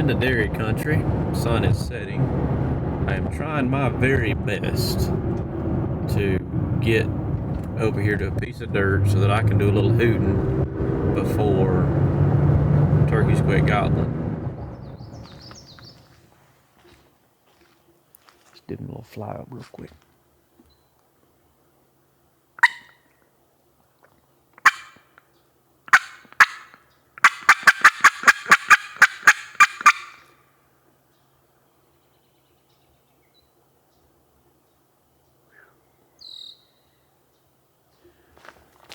into dairy country. Sun is setting. I am trying my very best to get over here to a piece of dirt so that I can do a little hooting before turkeys quit gobbling. Let's give him a little fly up real quick.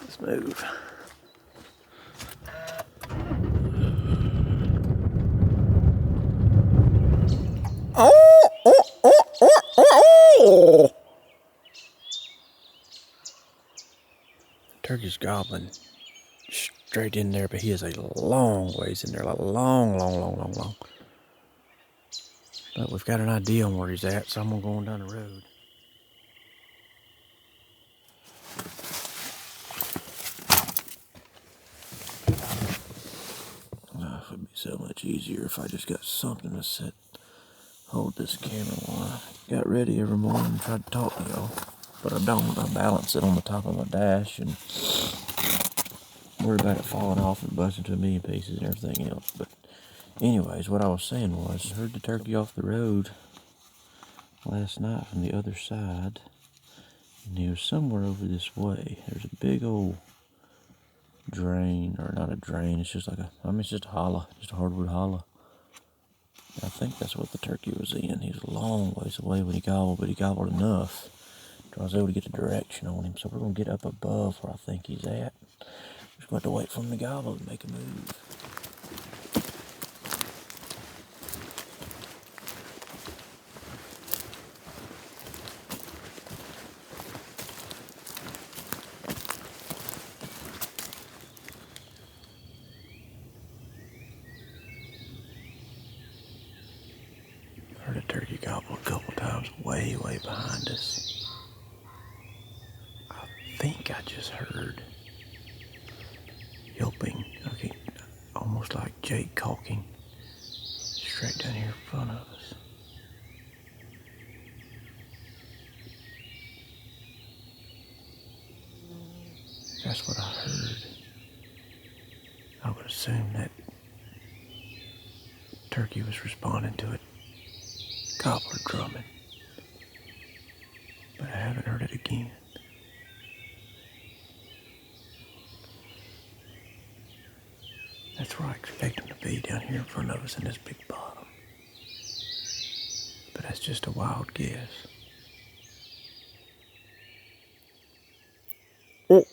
Let's move. Turkey's gobbling straight in there, but he is a long ways in there, like long. But we've got an idea on where he's at, so I'm gonna go on down the road. Oh, it would be so much easier if I just got something to hold this camera while I got ready every morning and tried to talk to y'all. But I don't. I balance it on the top of my dash and worry about it falling off and busting to a million pieces and everything else. But anyways, what I was saying was, I heard the turkey off the road last night from the other side, and he was somewhere over this way. There's a big old drain, or not a drain, it's just like it's just a hollow, just a hardwood hollow. I think that's what the turkey was in. He was a long ways away when he gobbled, but he gobbled enough I was able to get a direction on him. So we're going to get up above where I think he's at. We're just going to have to wait for him to gobble and make a move. Heard a turkey gobble a couple times way behind us. I think I just heard yelping, okay, almost like Jake caulking, straight down here in front of us. That's what I heard. I would assume that turkey was responding to it. Gobbler drumming, but I haven't heard it again. That's where I expect him to be, down here in front of us in this big bottom. But that's just a wild guess. Yep.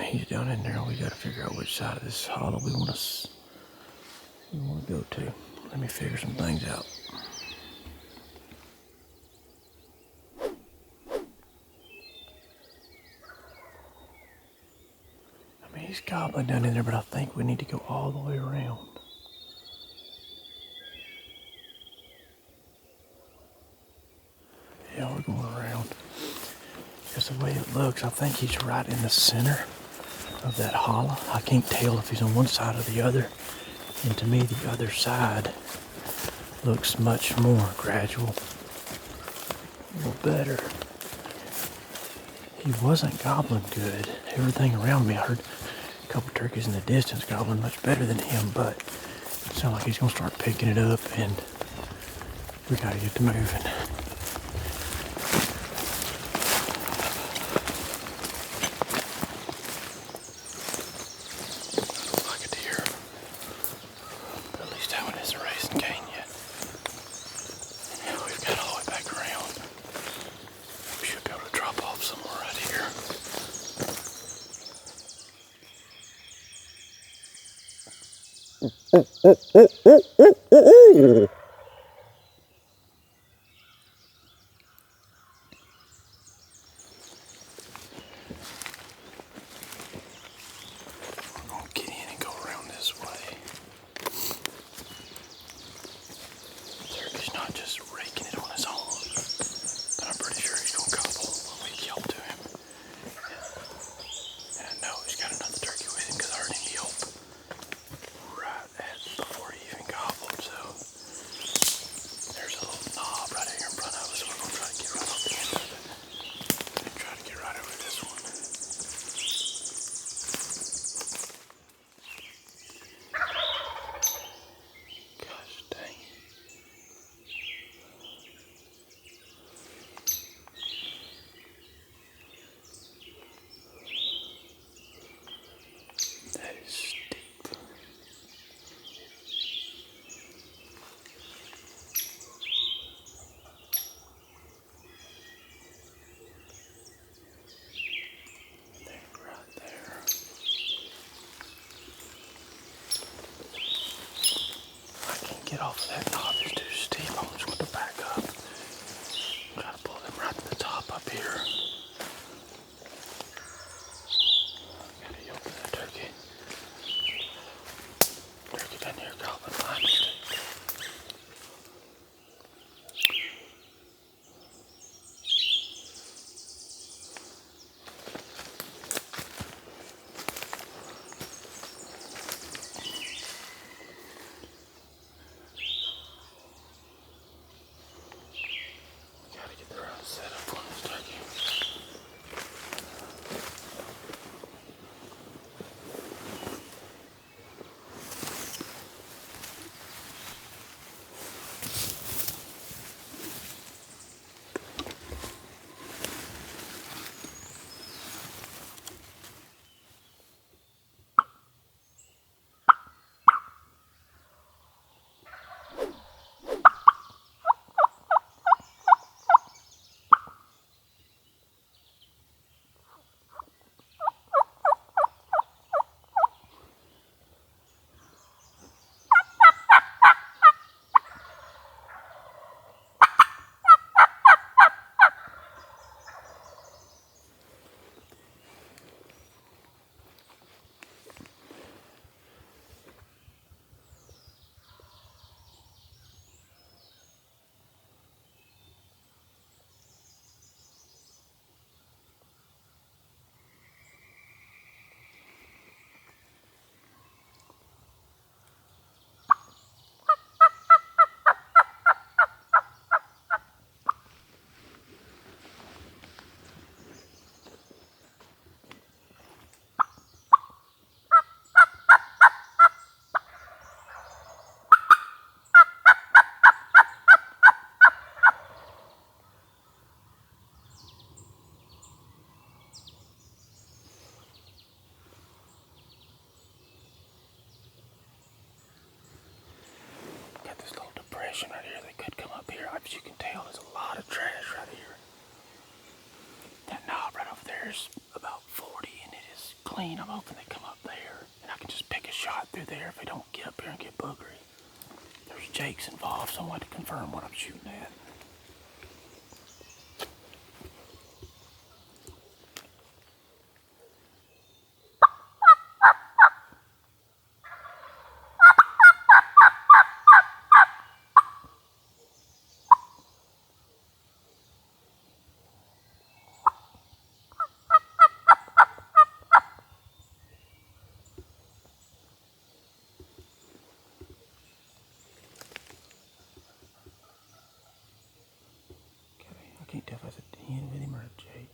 He's down in there. We gotta figure out which side of this hollow we want to go to. Let me figure some things out. I mean, he's gobbling down in there, but I think we need to go all the way around. Yeah, we're going around. Because the way it looks, I think he's right in the center of that hollow. I can't tell if he's on one side or the other. And to me, the other side looks much more gradual, a little better. He wasn't gobbling good. Everything around me, I heard a couple turkeys in the distance gobbling much better than him, but it sounds like he's gonna start picking it up, and we gotta get to moving. As you can tell, there's a lot of trash right here. That knob right over there is about 40 and it is clean. I'm hoping they come up there and I can just pick a shot through there if they don't get up here and get boogery. There's jakes involved, so I want to confirm what I'm shooting at. I can't tell if that's a hen with him or a jake.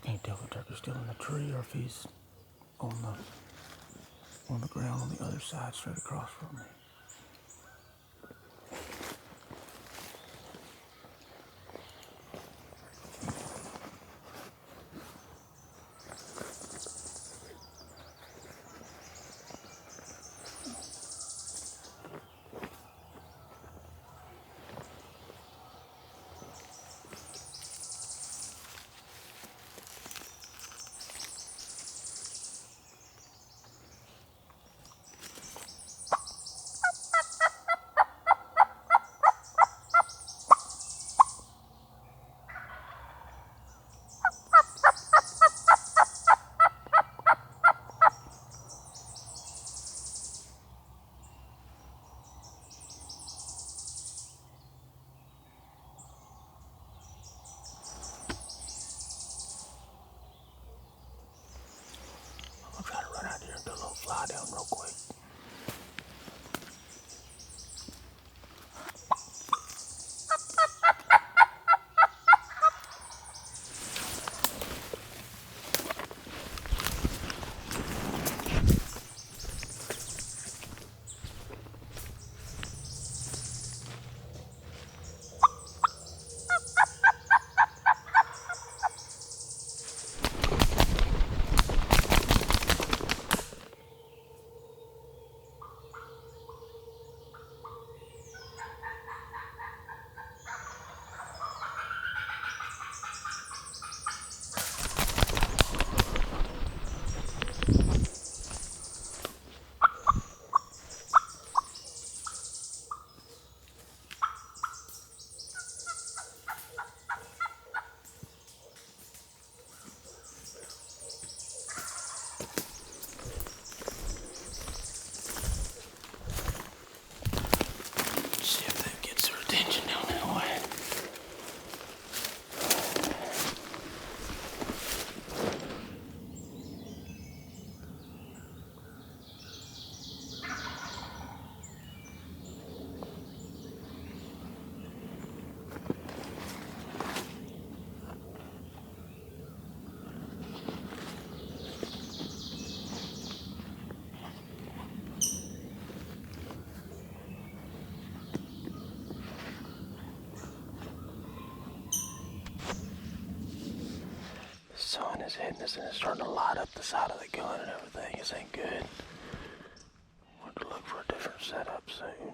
I can't tell if the turkey's still in the tree or if he's on the ground on the other side straight across from me. I'm gonna try to run out here and do a little fly down real quick. sun is hitting us and it's starting to light up the side of the gun and everything. This ain't good. We'll have to look for a different setup soon.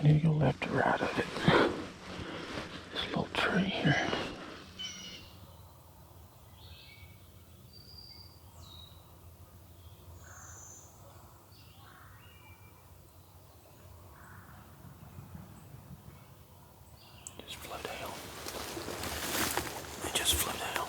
I need to go left or right of it. This little tree here. Just flew down. It just flew down.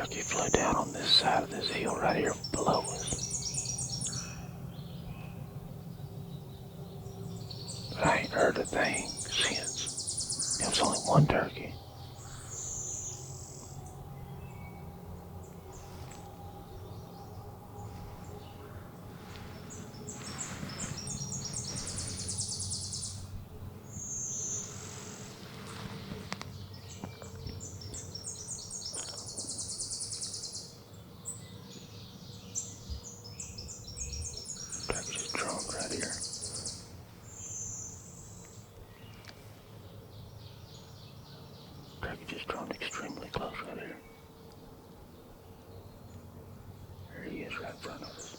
turkey flew down on this side of this hill right here below us. But I ain't heard a thing since. It was only one turkey. Turkey just droned right here. Turkey just droned extremely close right here. There he is right in front of us.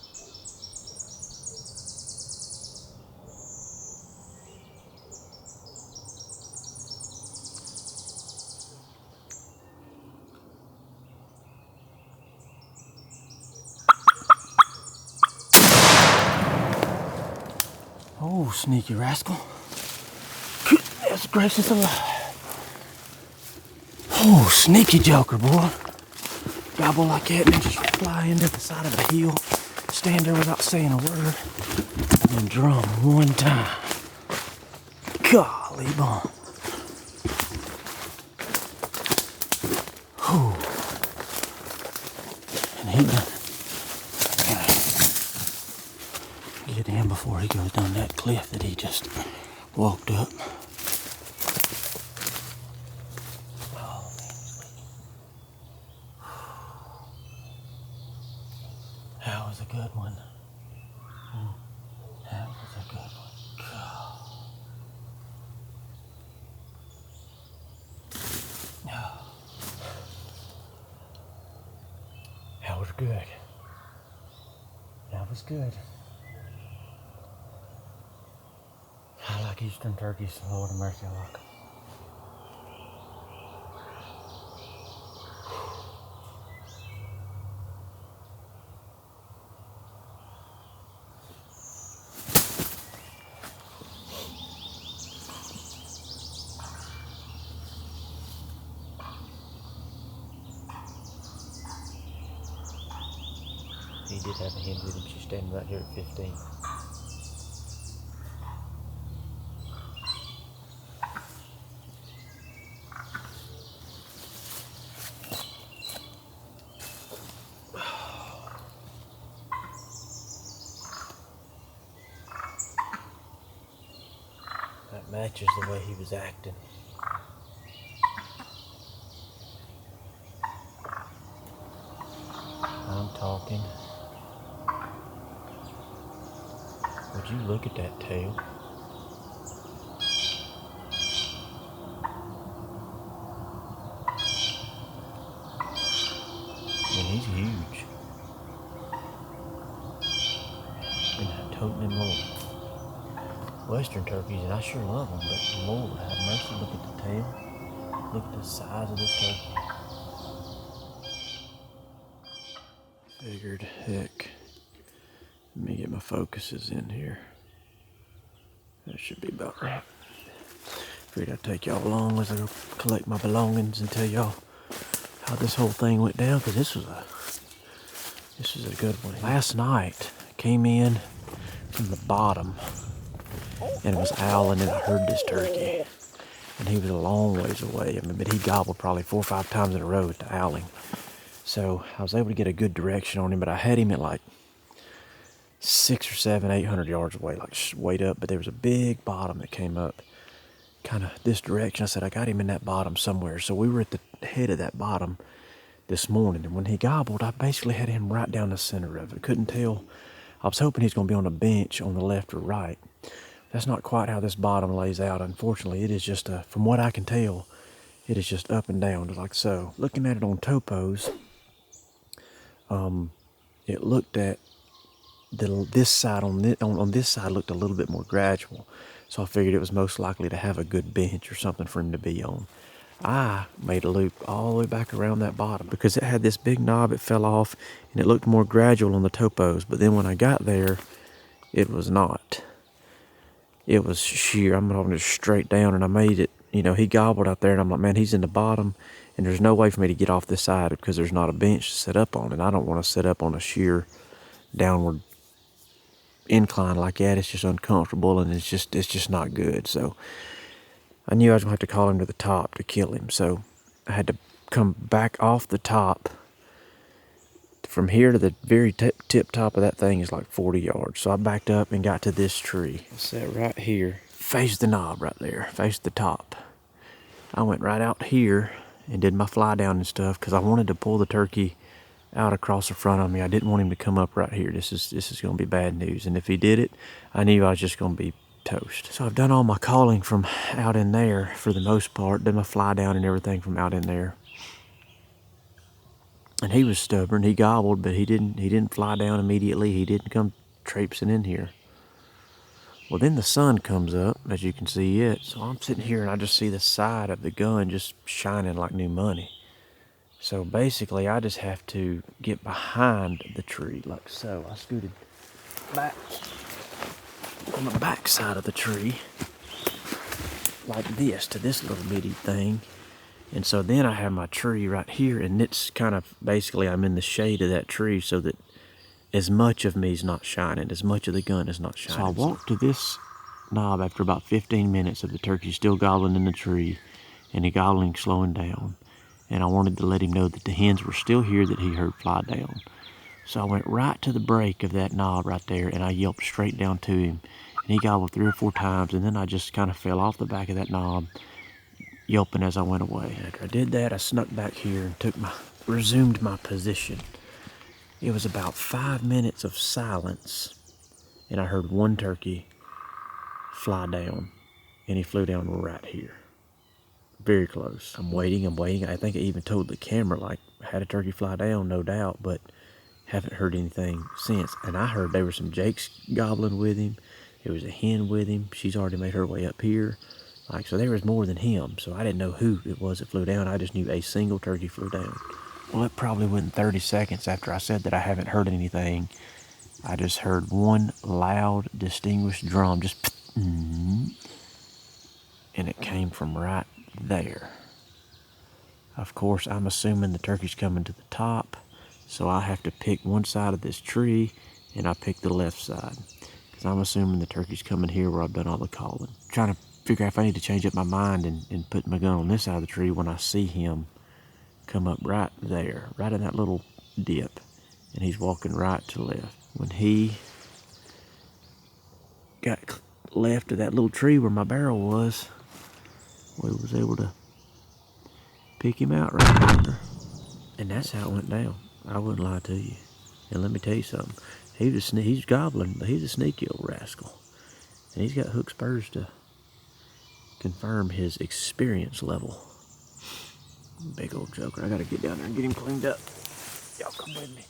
Oh, sneaky rascal. Goodness gracious alive. Oh, sneaky joker, boy. Gobble like that and then just fly into the side of the hill, stand there without saying a word, and then drum one time. Golly bum. Whew. And he done get in before he goes down that cliff that he just walked up. Oh, man, he's leaking. That was a good one. That was a good one. God. Oh. That was good. That was good. I like eastern turkeys. Lord of mercy, I like them. He did have a hen with him. She's standing right here at 15. That matches the way he was acting. I'm talking. Would you look at that tail? And he's huge. And I'm toting him Lord. Western turkeys, and I sure love them, but Lord have mercy, look at the tail. Look at the size of this turkey. Figured, heck, let me get my focuses in here. That should be about right. Figured I'd take y'all along as I go collect my belongings and tell y'all how this whole thing went down, because this was a good one. Last night, I came in from the bottom, and it was owling, and I heard this turkey. And he was a long ways away. I mean, but he gobbled probably 4 or 5 times in a row with the owling. So I was able to get a good direction on him, but I had him at like 600 or 700, 800 yards away, like way up. But there was a big bottom that came up kind of this direction. I said, I got him in that bottom somewhere. So we were at the head of that bottom this morning. And when he gobbled, I basically had him right down the center of it. Couldn't tell. I was hoping he's going to be on a bench on the left or right. That's not quite how this bottom lays out. Unfortunately, it is just, from what I can tell, it is just up and down like so. Looking at it on topos, it looked at this side on this side looked a little bit more gradual. So I figured it was most likely to have a good bench or something for him to be on. I made a loop all the way back around that bottom because it had this big knob. It fell off and it looked more gradual on the topos. But then when I got there, it was not. it was sheer. I'm talking just straight down, and I made it. You know, he gobbled out there, and I'm like, man, he's in the bottom, and there's no way for me to get off this side because there's not a bench to set up on, and I don't want to set up on a sheer downward incline like that. It's just uncomfortable, and it's just not good. So I knew I was gonna have to call him to the top to kill him. So I had to come back off the top. From here to the very tip top of that thing is like 40 yards. So I backed up and got to this tree. I sat right here, faced the knob right there, faced the top. I went right out here and did my fly down and stuff because I wanted to pull the turkey out across the front of me. I didn't want him to come up right here. This is going to be bad news. And if he did it, I knew I was just going to be toast. So I've done all my calling from out in there for the most part. Did my fly down and everything from out in there. And he was stubborn. He gobbled, but he didn't fly down immediately. He didn't come traipsing in here. Well, then the sun comes up, as you can see it. So I'm sitting here and I just see the side of the gun just shining like new money. So basically, I just have to get behind the tree like so. I scooted back on the back side of the tree like this to this little bitty thing. And so then I have my tree right here, and it's kind of, basically I'm in the shade of that tree so that as much of me is not shining, as much of the gun is not shining. So I walked to this knob after about 15 minutes of the turkey still gobbling in the tree, and the gobbling slowing down. And I wanted to let him know that the hens were still here that he heard fly down. So I went right to the break of that knob right there, and I yelped straight down to him. And he gobbled 3 or 4 times, and then I just kind of fell off the back of that knob, yelping as I went away. After I did that, I snuck back here and resumed my position. It was about 5 minutes of silence, and I heard one turkey fly down, and he flew down right here. Very close. I'm waiting. I think I even told the camera, like, had a turkey fly down, no doubt, but haven't heard anything since. And I heard there were some jakes gobbling with him. There was a hen with him. She's already made her way up here. Like, so there was more than him. So I didn't know who it was that flew down. I just knew a single turkey flew down. Well, it probably wasn't 30 seconds after I said that I haven't heard anything. I just heard one loud, distinguished drum, just and it came from right there. Of course, I'm assuming the turkey's coming to the top, so I have to pick one side of this tree, and I pick the left side, because I'm assuming the turkey's coming here where I've done all the calling. I'm trying to figure out if I need to change up my mind and put my gun on this side of the tree when I see him come up right there, right in that little dip, and he's walking right to left. When he got left of that little tree where my barrel was, we was able to pick him out right there. And that's how it went down. I wouldn't lie to you. And let me tell you something. He's gobbling, but he's a sneaky old rascal. And he's got hook spurs to confirm his experience level. Big old joker. I gotta get down there and get him cleaned up. Y'all come with me.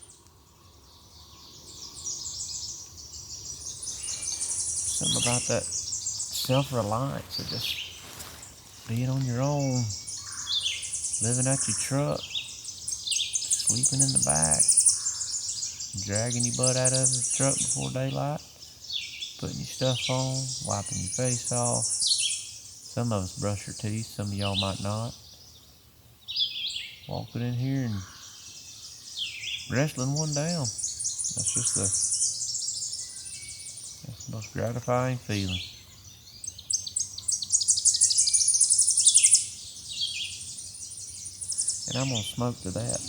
Something about that self-reliance of just being on your own, living out your truck, sleeping in the back, dragging your butt out of the truck before daylight, putting your stuff on, wiping your face off. Some of us brush our teeth, some of y'all might not. Walking in here and wrestling one down. That's the most gratifying feeling. And I'm gonna smoke to that.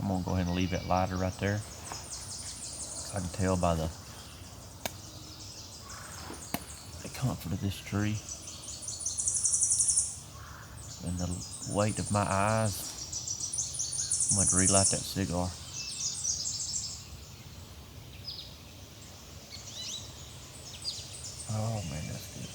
I'm gonna go ahead and leave that lighter right there. I can tell by the comfort of this tree and the weight of my eyes. I'm going to relight that cigar. Oh man, that's good.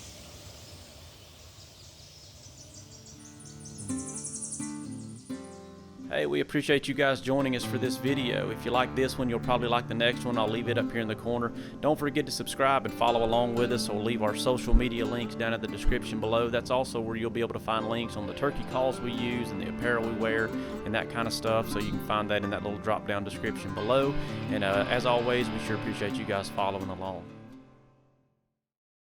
Hey, we appreciate you guys joining us for this video. If you like this one, you'll probably like the next one. I'll leave it up here in the corner. Don't forget to subscribe and follow along with us, or leave our social media links down in the description below. That's also where you'll be able to find links on the turkey calls we use and the apparel we wear and that kind of stuff. So you can find that in that little drop down description below. And as always, we sure appreciate you guys following along.